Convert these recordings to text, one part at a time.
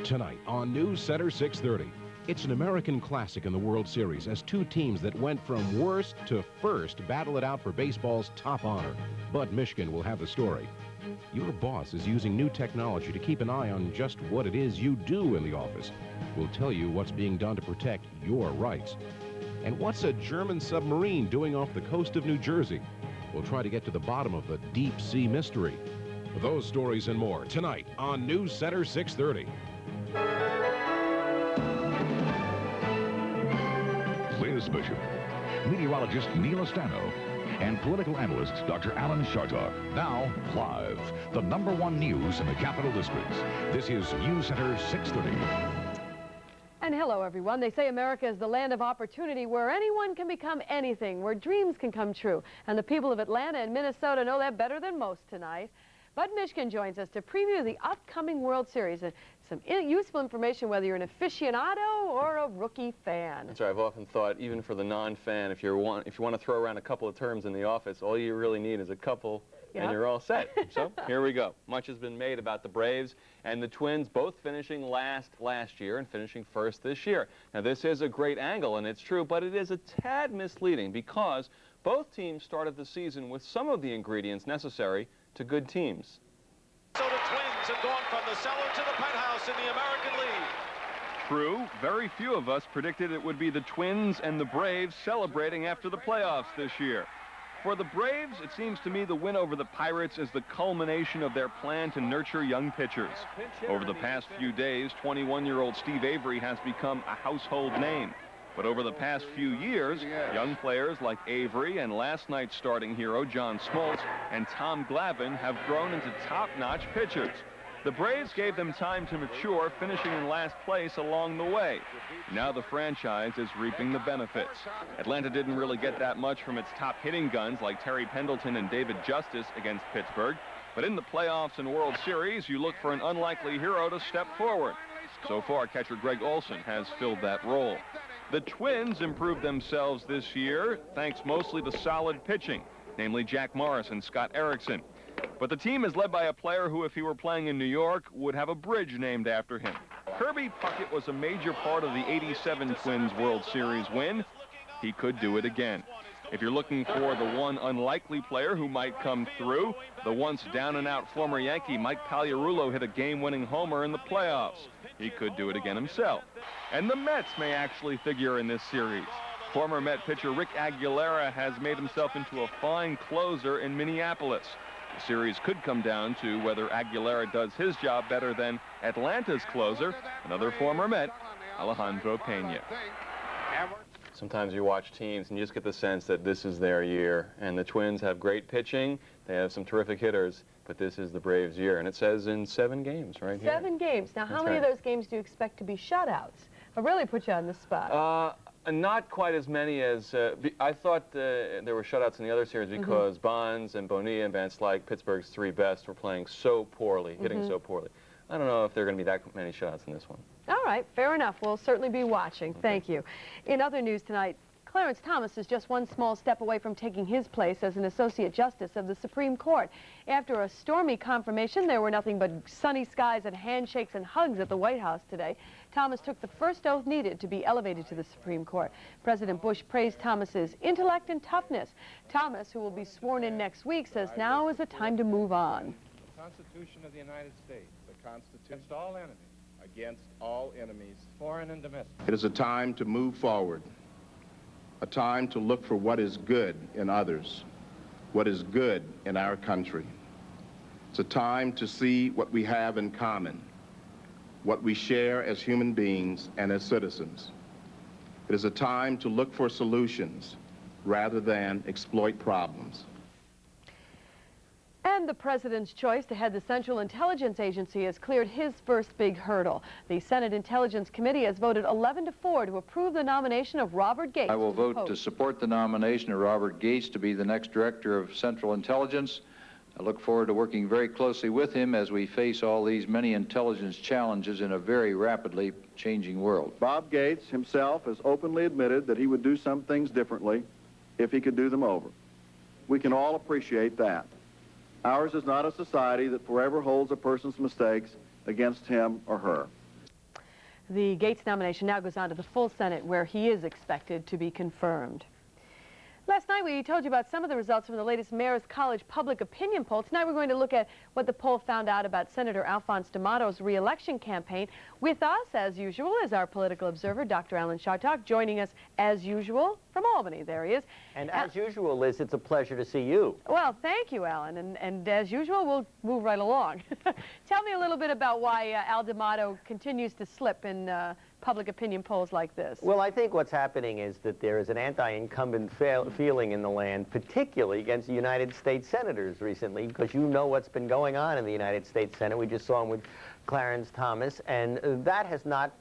Tonight on News Center 630. It's an American classic in the World Series as two teams that went from worst to first battle it out for baseball's top honor. Budd Mishkin will have the story. Your boss is using new technology to keep an eye on just what it is you do in the office. We'll tell you what's being done to protect your rights. And what's a German submarine doing off the coast of New Jersey? We'll try to get to the bottom of the deep sea mystery. Those stories and more tonight on News Center 630. Liz Bishop, meteorologist Neal Estano, and political analyst Dr. Alan Chartock. Now, live, the #1 news in the Capital District. This is News Center 630. And hello, everyone. They say America is the land of opportunity where anyone can become anything, where dreams can come true. And the people of Atlanta and Minnesota know that better than most tonight. Budd Mishkin joins us to preview the upcoming World Series and some useful information whether you're an aficionado or a rookie fan. That's right. I've often thought, even for the non-fan, if you want to throw around a couple of terms in the office, all you really need is a couple, and you're all set. So here we go. Much has been made about the Braves and the Twins, both finishing last year and finishing first this year. Now, this is a great angle, and it's true, but it is a tad misleading because both teams started the season with some of the ingredients necessary to good teams. So the Twins have gone from the cellar to the penthouse in the American League. True, very few of us predicted it would be the Twins and the Braves celebrating after the playoffs this year. For the Braves, it seems to me the win over the Pirates is the culmination of their plan to nurture young pitchers. Over the past few days, 21-year-old Steve Avery has become a household name. But over the past few years, young players like Avery and last night's starting hero John Smoltz and Tom Glavine have grown into top-notch pitchers. The Braves gave them time to mature, finishing in last place along the way. Now the franchise is reaping the benefits. Atlanta didn't really get that much from its top hitting guns like Terry Pendleton and David Justice against Pittsburgh. But in the playoffs and World Series, you look for an unlikely hero to step forward. So far, catcher Greg Olson has filled that role. The Twins improved themselves this year, thanks mostly to solid pitching, namely Jack Morris and Scott Erickson. But the team is led by a player who, if he were playing in New York, would have a bridge named after him. Kirby Puckett was a major part of the '87 Twins World Series win. He could do it again. If you're looking for the one unlikely player who might come through, the once down-and-out former Yankee Mike Pagliarulo hit a game-winning homer in the playoffs. He could do it again himself. And the Mets may actually figure in this series. Former Met pitcher Rick Aguilera has made himself into a fine closer in Minneapolis. The series could come down to whether Aguilera does his job better than Atlanta's closer, another former Met, Alejandro Pena. Sometimes you watch teams and you just get the sense that this is their year. And the Twins have great pitching. They have some terrific hitters. But this is the Braves' year. And it says in 7 games right here. 7 games. Now, how many of those games do you expect to be shutouts? I really put you on the spot. Not quite as many as... I thought there were shutouts in the other series because Bonds and Bonilla and Van Slyke, Pittsburgh's 3 best, were playing so poorly, hitting so poorly. I don't know if there are going to be that many shutouts in this one. All right, fair enough. We'll certainly be watching. Thank you. In other news tonight, Clarence Thomas is just one small step away from taking his place as an Associate Justice of the Supreme Court. After a stormy confirmation, there were nothing but sunny skies and handshakes and hugs at the White House today. Thomas took the first oath needed to be elevated to the Supreme Court. President Bush praised Thomas's intellect and toughness. Thomas, who will be sworn in next week, says now is the time to move on. The Constitution of the United States, the Constitution against all enemies, foreign and domestic. It is a time to move forward. A time to look for what is good in others, what is good in our country. It's a time to see what we have in common, what we share as human beings and as citizens. It is a time to look for solutions rather than exploit problems. And the president's choice to head the Central Intelligence Agency has cleared his first big hurdle. The Senate Intelligence Committee has voted 11-4 to approve the nomination of Robert Gates. I will vote to support the nomination of Robert Gates to be the next director of Central Intelligence. I look forward to working very closely with him as we face all these many intelligence challenges in a very rapidly changing world. Bob Gates himself has openly admitted that he would do some things differently if he could do them over. We can all appreciate that. Ours is not a society that forever holds a person's mistakes against him or her. The Gates nomination now goes on to the full Senate, where he is expected to be confirmed. Last night we told you about some of the results from the latest Mayor's College public opinion poll. Tonight we're going to look at what the poll found out about Senator Alphonse D'Amato's re-election campaign. With us, as usual, is our political observer, Dr. Alan Chartock, joining us, as usual, from Albany. There he is. And as usual, Liz, it's a pleasure to see you. Well, thank you, Alan. And as usual, we'll move right along. Tell me a little bit about why Al D'Amato continues to slip in public opinion polls like this. Well, I think what's happening is that there is an anti-incumbent feeling in the land, particularly against the United States senators recently, because you know what's been going on in the United States Senate. We just saw him with Clarence Thomas, and that has not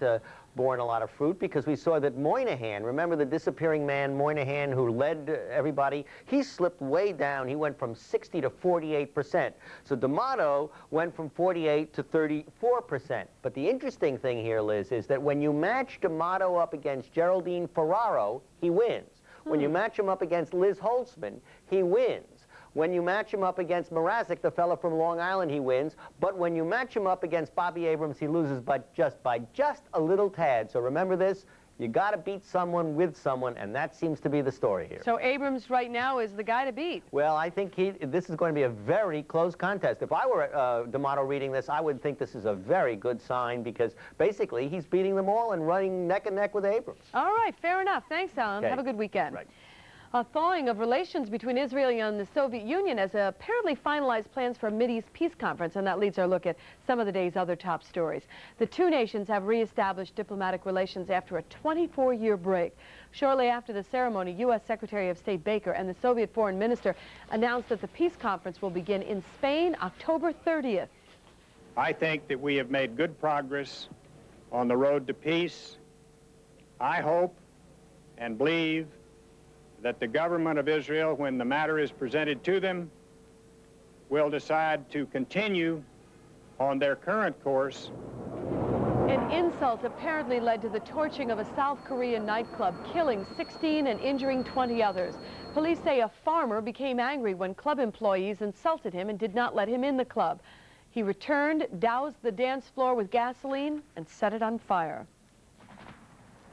borne a lot of fruit, because we saw that Moynihan, remember the disappearing man Moynihan who led everybody, he slipped way down. He went from 60 to 48%. So D'Amato went from 48 to 34%. But the interesting thing here, Liz, is that when you match D'Amato up against Geraldine Ferraro, he wins. When you match him up against Liz Holtzman, he wins. When you match him up against Mrazek, the fellow from Long Island, he wins. But when you match him up against Bobby Abrams, he loses by just a little tad. So remember this, you got to beat someone with someone, and that seems to be the story here. So Abrams right now is the guy to beat. Well, I think this is going to be a very close contest. If I were D'Amato reading this, I would think this is a very good sign, because basically he's beating them all and running neck and neck with Abrams. All right, fair enough. Thanks, Alan. Okay. Have a good weekend. Right. A thawing of relations between Israel and the Soviet Union has apparently finalized plans for a Mideast peace conference, and that leads our look at some of the day's other top stories. The two nations have reestablished diplomatic relations after a 24-year break. Shortly after the ceremony, U.S. Secretary of State Baker and the Soviet Foreign Minister announced that the peace conference will begin in Spain October 30th. I think that we have made good progress on the road to peace. I hope and believe that the government of Israel, when the matter is presented to them, will decide to continue on their current course. An insult apparently led to the torching of a South Korean nightclub, killing 16 and injuring 20 others. Police say a farmer became angry when club employees insulted him and did not let him in the club. He returned, doused the dance floor with gasoline, and set it on fire.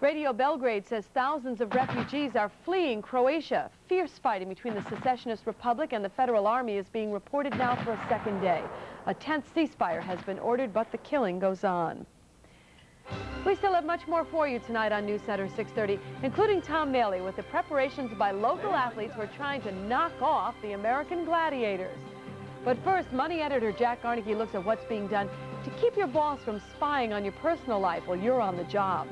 Radio Belgrade says thousands of refugees are fleeing Croatia. Fierce fighting between the secessionist republic and the federal army is being reported now for a second day. A 10th ceasefire has been ordered, but the killing goes on. We still have much more for you tonight on News Center 630, including Tom Mailey with the preparations by local athletes who are trying to knock off the American Gladiators. But first, Money editor Jack Aernecke looks at what's being done to keep your boss from spying on your personal life while you're on the job.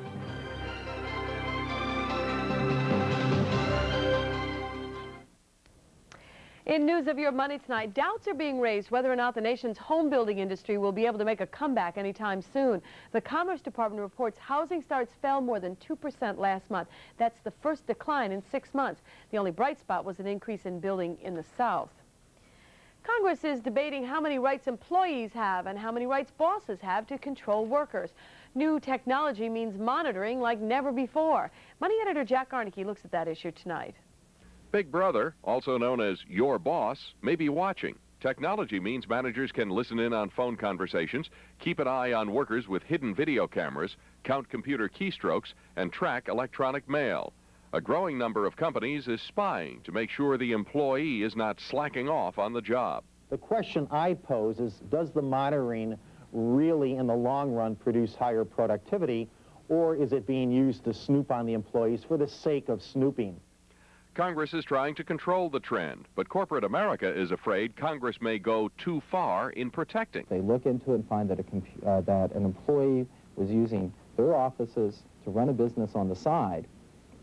In news of your money tonight, doubts are being raised whether or not the nation's home building industry will be able to make a comeback anytime soon. The Commerce Department reports housing starts fell more than 2% last month. That's the first decline in 6 months. The only bright spot was an increase in building in the South. Congress is debating how many rights employees have and how many rights bosses have to control workers. New technology means monitoring like never before. Money editor Jack Aernecke looks at that issue tonight. Big Brother, also known as your boss, may be watching. Technology means managers can listen in on phone conversations, keep an eye on workers with hidden video cameras, count computer keystrokes, and track electronic mail. A growing number of companies is spying to make sure the employee is not slacking off on the job. The question I pose is, does the monitoring really, in the long run, produce higher productivity, or is it being used to snoop on the employees for the sake of snooping? Congress is trying to control the trend, but corporate America is afraid Congress may go too far in protecting. They look into it and find that, that an employee was using their offices to run a business on the side.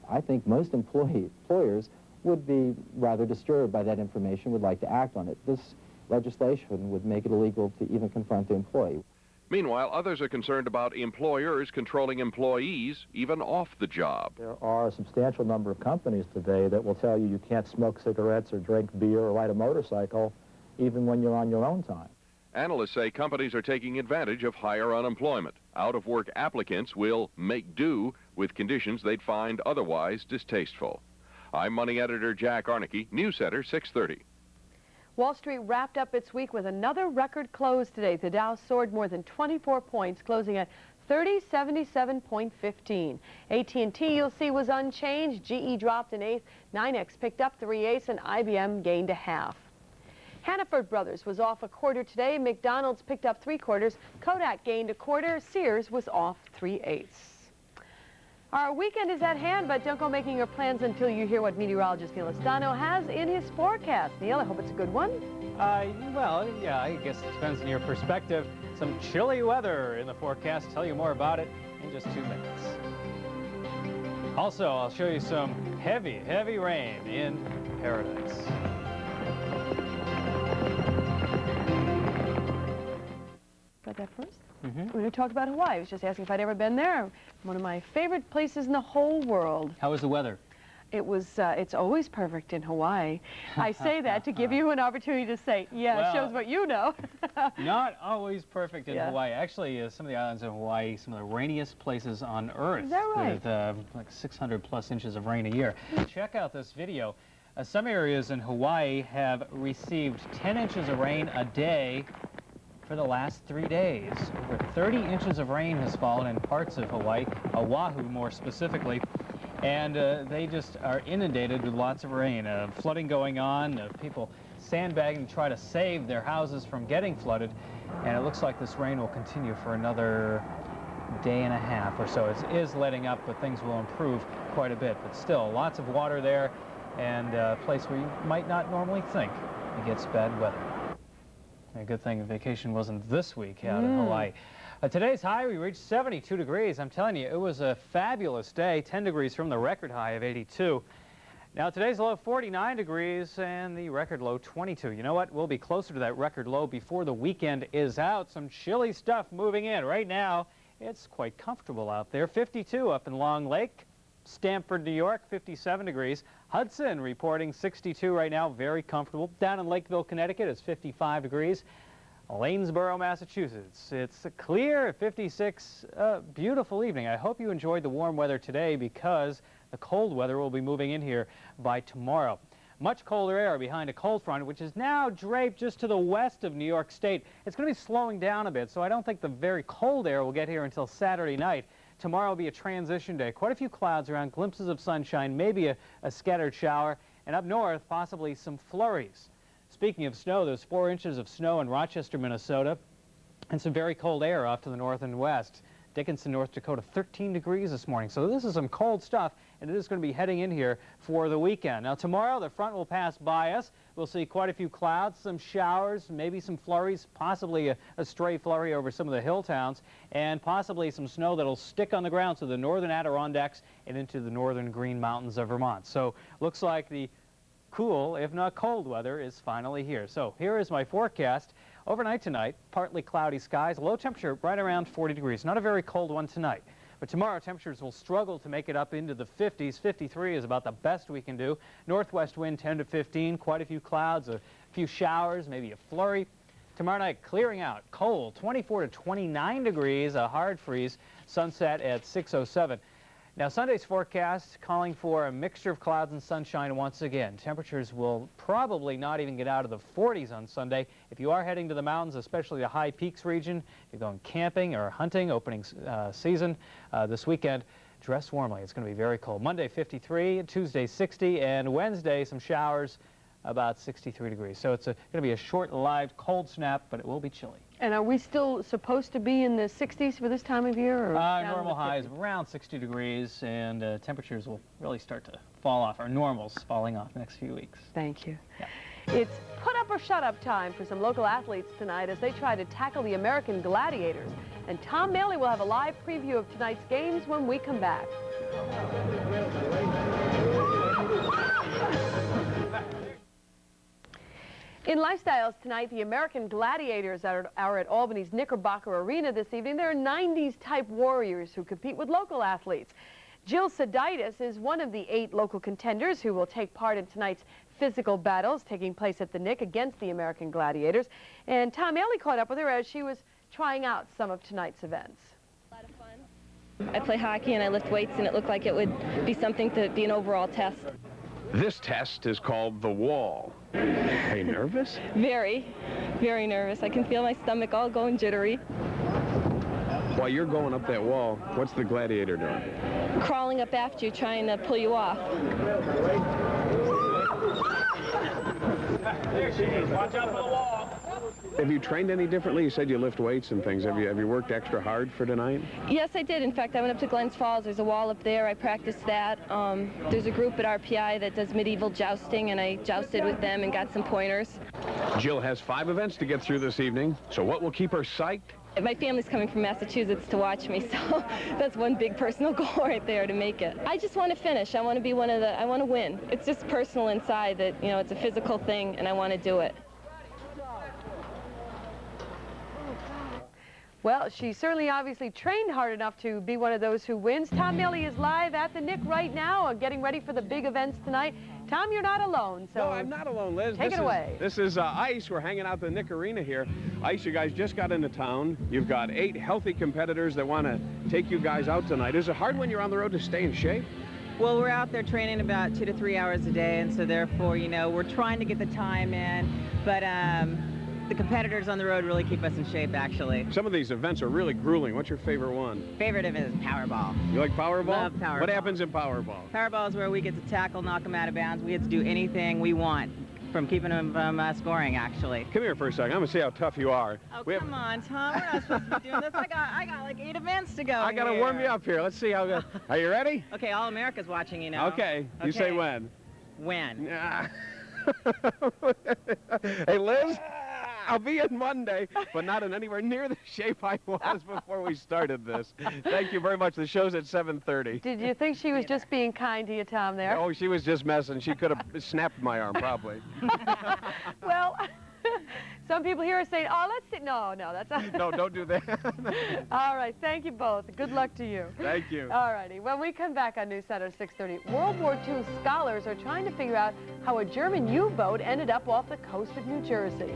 I think most employers would be rather disturbed by that information, would like to act on it. This legislation would make it illegal to even confront the employee. Meanwhile, others are concerned about employers controlling employees even off the job. There are a substantial number of companies today that will tell you you can't smoke cigarettes or drink beer or ride a motorcycle even when you're on your own time. Analysts say companies are taking advantage of higher unemployment. Out-of-work applicants will make do with conditions they'd find otherwise distasteful. I'm Money editor Jack Aernecke, News Center 630. Wall Street wrapped up its week with another record close today. The Dow soared more than 24 points, closing at 3077.15. AT&T, you'll see, was unchanged. GE dropped an eighth. 9X picked up 3/8, and IBM gained a half. Hannaford Brothers was off a quarter today. McDonald's picked up 3/4. Kodak gained a quarter. Sears was off 3/8. Our weekend is at hand, but don't go making your plans until you hear what meteorologist Neal Estano has in his forecast. Neal, I hope it's a good one. Well, yeah, I guess it depends on your perspective. Some chilly weather in the forecast. Tell you more about it in just 2 minutes. Also, I'll show you some heavy, heavy rain in paradise. Got that first? We're going to talk about Hawaii. I was just asking if I'd ever been there. One of my favorite places in the whole world. How was the weather? It was, it's always perfect in Hawaii. I say that to give you an opportunity to say, yeah, well, it shows what you know. Not always perfect in Hawaii. Actually, some of the islands of Hawaii, some of the rainiest places on Earth. Is that right? With like 600+ inches of rain a year. Check out this video. Some areas in Hawaii have received 10 inches of rain a day for the last 3 days. Over 30 inches of rain has fallen in parts of Hawaii, Oahu more specifically. And they just are inundated with lots of rain. Flooding going on, people sandbagging to try to save their houses from getting flooded. And it looks like this rain will continue for another day and a half or so. It is letting up, but things will improve quite a bit. But still, lots of water there, and a place where you might not normally think it gets bad weather. A good thing vacation wasn't this week out in Hawaii. Today's high, we reached 72 degrees. I'm telling you, it was a fabulous day, 10 degrees from the record high of 82. Now, today's low, 49 degrees, and the record low, 22. You know what? We'll be closer to that record low before the weekend is out. Some chilly stuff moving in. Right now, it's quite comfortable out there. 52 up in Long Lake. Stamford, New York, 57 degrees. Hudson reporting 62 right now, very comfortable. Down in Lakeville, Connecticut, it's 55 degrees. Lanesboro, Massachusetts, it's clear at 56. Beautiful evening. I hope you enjoyed the warm weather today because the cold weather will be moving in here by tomorrow. Much colder air behind a cold front, which is now draped just to the west of New York State. It's going to be slowing down a bit, so I don't think the very cold air will get here until Saturday night. Tomorrow will be a transition day. Quite a few clouds around, glimpses of sunshine, maybe a scattered shower, and up north, possibly some flurries. Speaking of snow, there's 4 inches of snow in Rochester, Minnesota, and some very cold air off to the north and west. Dickinson, North Dakota, 13 degrees this morning. So this is some cold stuff, and it is going to be heading in here for the weekend. Now, tomorrow, the front will pass by us. We'll see quite a few clouds, some showers, maybe some flurries, possibly a stray flurry over some of the hill towns, and possibly some snow that'll stick on the ground to the northern Adirondacks and into the northern Green Mountains of Vermont. So looks like the cool, if not cold weather is finally here. So here is my forecast. Overnight tonight, partly cloudy skies, low temperature right around 40 degrees. Not a very cold one tonight. But tomorrow, temperatures will struggle to make it up into the 50s. 53 is about the best we can do. Northwest wind 10 to 15, quite a few clouds, a few showers, maybe a flurry. Tomorrow night, clearing out, cold, 24 to 29 degrees, a hard freeze, sunset at 6:07. Now, Sunday's forecast calling for a mixture of clouds and sunshine once again. Temperatures will probably not even get out of the 40s on Sunday. If you are heading to the mountains, especially the High Peaks region, if you're going camping or hunting, opening season this weekend, dress warmly. It's going to be very cold. Monday, 53, Tuesday, 60, and Wednesday, some showers, about 63 degrees. So it's going to be a short-lived cold snap, but it will be chilly. And are we still supposed to be in the 60s for this time of year? Or normal highs around 60 degrees, and temperatures will really start to fall off. Our normals falling off next few weeks. Thank you. Yeah. It's put up or shut up time for some local athletes tonight as they try to tackle the American Gladiators. And Tom Mailey will have a live preview of tonight's games when we come back. In Lifestyles tonight, the American Gladiators are at Albany's Knickerbocker Arena this evening. They're 90s-type warriors who compete with local athletes. Jill Seditis is one of the 8 local contenders who will take part in tonight's physical battles taking place at the Knick against the American Gladiators. And Tom Mailey caught up with her as she was trying out some of tonight's events. A lot of fun. I play hockey and I lift weights, and it looked like it would be something to be an overall test. This test is called the wall. Are you nervous? Very, very nervous. I can feel my stomach all going jittery. While you're going up that wall, what's the Gladiator doing? Crawling up after you, trying to pull you off. Watch out for the wall. Have you trained any differently? You said you lift weights and things. Have you worked extra hard for tonight? Yes, I did. In fact, I went up to Glens Falls. There's a wall up there. I practiced that. There's a group at RPI that does medieval jousting, and I jousted with them and got some pointers. Jill has 5 events to get through this evening, so what will keep her psyched? My family's coming from Massachusetts to watch me, so that's one big personal goal right there, to make it. I just want to finish. I want to be I want to win. It's just personal inside that, you know, it's a physical thing, and I want to do it. Well, she certainly obviously trained hard enough to be one of those who wins. Tom Mailey is live at the Nick right now, getting ready for the big events tonight. Tom, you're not alone, so... No, I'm not alone, Liz. Take it away. This is Ice. We're hanging out at the Nick Arena here. Ice, you guys just got into town. You've got 8 healthy competitors that want to take you guys out tonight. Is it hard when you're on the road to stay in shape? Well, we're out there training about 2 to 3 hours a day, and so therefore, you know, we're trying to get the time in, but the competitors on the road really keep us in shape, actually. Some of these events are really grueling. What's your favorite one? Favorite event is Powerball. You like Powerball? Love Powerball. What happens in Powerball? Powerball is where we get to tackle, knock them out of bounds. We get to do anything we want, from keeping them from scoring, actually. Come here for a second. I'm going to see how tough you are. Oh, come on, Tom. We're not supposed to be doing this. I got like 8 events to go. I got to warm you up here. Let's see how good. Are you ready? Okay, all America's watching, you know. Okay. You say when. When? Hey, Liz, I'll be in Monday, but not in anywhere near the shape I was before we started this. Thank you very much. The show's at 7:30. Did you think she was just being kind to you, Tom, there? Oh, she was just messing. She could have snapped my arm, probably. Well, some people here are saying, oh, let's see. No, that's not. No, don't do that. All right. Thank you both. Good luck to you. Thank you. All righty. When we come back on News Center 6:30, World War II scholars are trying to figure out how a German U-boat ended up off the coast of New Jersey.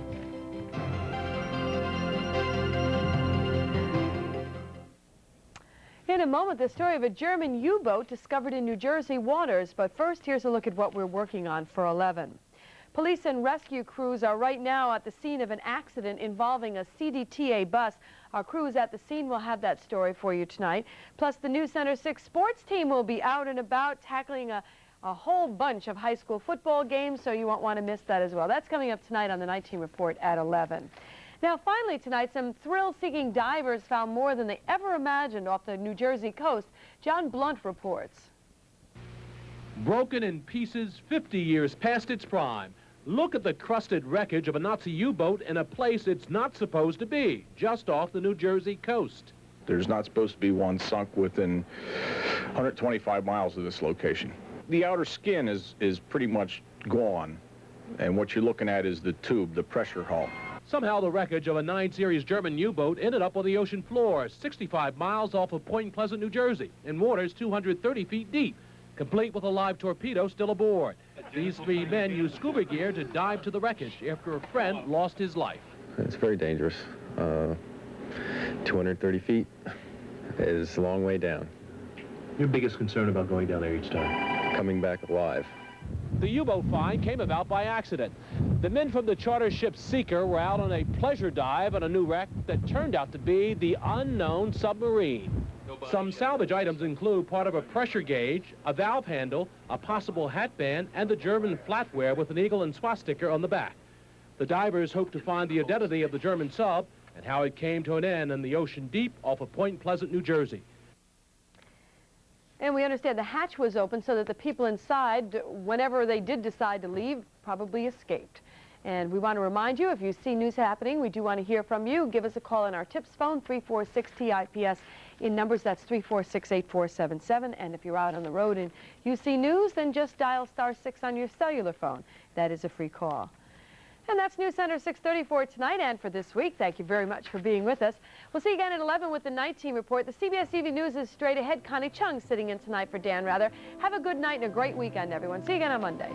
In a moment, the story of a German U-boat discovered in New Jersey waters. But first, here's a look at what we're working on for 11. Police and rescue crews are right now at the scene of an accident involving a CDTA bus. Our crews at the scene will have that story for you tonight. Plus, the News Center 6 sports team will be out and about tackling a whole bunch of high school football games, so you won't want to miss that as well. That's coming up tonight on the Night Team Report at 11. Now, finally tonight, some thrill-seeking divers found more than they ever imagined off the New Jersey coast. John Blunt reports. Broken in pieces 50 years past its prime. Look at the crusted wreckage of a Nazi U-boat in a place it's not supposed to be, just off the New Jersey coast. There's not supposed to be one sunk within 125 miles of this location. The outer skin is pretty much gone, and what you're looking at is the tube, the pressure hull. Somehow the wreckage of a 9 Series German U-boat ended up on the ocean floor, 65 miles off of Point Pleasant, New Jersey, in waters 230 feet deep, complete with a live torpedo still aboard. These 3 men used scuba gear to dive to the wreckage after a friend lost his life. It's very dangerous. 230 feet is a long way down. Your biggest concern about going down there each time? Coming back alive. The U-boat find came about by accident. The men from the charter ship Seeker were out on a pleasure dive on a new wreck that turned out to be the unknown submarine. Some salvage items include part of a pressure gauge, a valve handle, a possible hat band, and the German flatware with an eagle and swastika on the back. The divers hope to find the identity of the German sub and how it came to an end in the ocean deep off of Point Pleasant, New Jersey. And we understand the hatch was open so that the people inside, whenever they did decide to leave, probably escaped. And we want to remind you, if you see news happening, we do want to hear from you. Give us a call on our tips phone, 346-TIPS. In numbers, that's 346-8477. And if you're out on the road and you see news, then just dial *6 on your cellular phone. That is a free call. And that's News Center 6:30 for tonight and for this week. Thank you very much for being with us. We'll see you again at 11 with the Night Team Report. The CBS Evening News is straight ahead. Connie Chung sitting in tonight for Dan Rather. Have a good night and a great weekend, everyone. See you again on Monday.